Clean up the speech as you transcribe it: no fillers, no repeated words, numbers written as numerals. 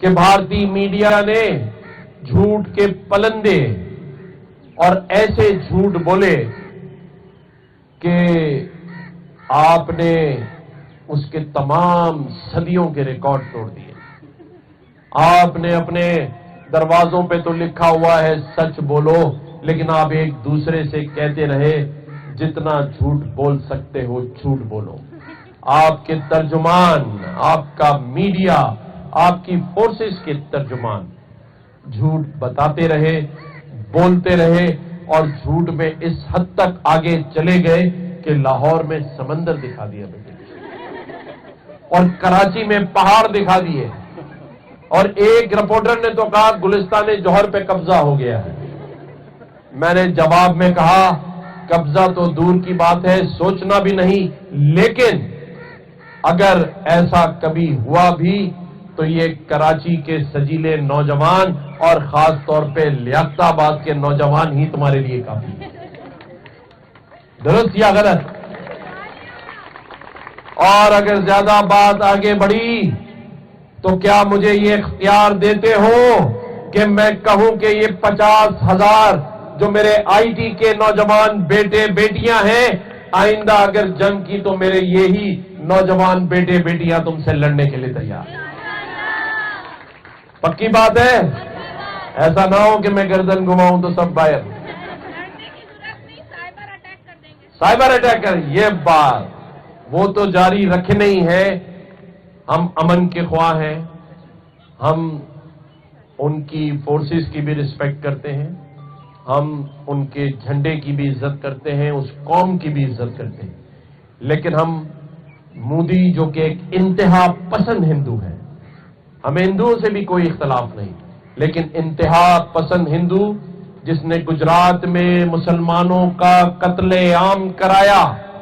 کہ بھارتی میڈیا نے جھوٹ کے پلندے اور ایسے جھوٹ بولے کہ آپ نے اس کے تمام صدیوں کے ریکارڈ توڑ دیے. آپ نے اپنے دروازوں پہ تو لکھا ہوا ہے سچ بولو، لیکن آپ ایک دوسرے سے کہتے رہے جتنا جھوٹ بول سکتے ہو جھوٹ بولو. آپ کے ترجمان، آپ کا میڈیا، آپ کی فورسز کے ترجمان جھوٹ بتاتے رہے، بولتے رہے، اور جھوٹ میں اس حد تک آگے چلے گئے کہ لاہور میں سمندر دکھا دیا بیٹے، اور کراچی میں پہاڑ دکھا دیے، اور ایک رپورٹر نے تو کہا گلستان جوہر پہ قبضہ ہو گیا ہے. میں نے جواب میں کہا قبضہ تو دور کی بات ہے، سوچنا بھی نہیں، لیکن اگر ایسا کبھی ہوا بھی تو یہ کراچی کے سجیلے نوجوان اور خاص طور پہ لیاقت آباد کے نوجوان ہی تمہارے لیے کافی ہے. درست یا غلط؟ اور اگر زیادہ بات آگے بڑھی تو کیا مجھے یہ اختیار دیتے ہو کہ میں کہوں کہ یہ 50,000 جو میرے آئی ٹی کے نوجوان بیٹے بیٹیاں ہیں، آئندہ اگر جنگ کی تو میرے یہی نوجوان بیٹے بیٹیاں تم سے لڑنے کے لیے تیار ہیں؟ پکی بات ہے؟ ایسا نہ ہو کہ میں گردن گھماؤں تو سب باہر. سائبر اٹیک کر یہ بات وہ تو جاری رکھنے ہی ہے. ہم امن کے خواہ ہیں، ہم ان کی فورسز کی بھی رسپیکٹ کرتے ہیں، ہم ان کے جھنڈے کی بھی عزت کرتے ہیں، اس قوم کی بھی عزت کرتے ہیں، لیکن ہم مودی جو کہ ایک انتہا پسند ہندو ہے، ہمیں ہندوؤں سے بھی کوئی اختلاف نہیں، لیکن انتہا پسند ہندو جس نے گجرات میں مسلمانوں کا قتل عام کرایا،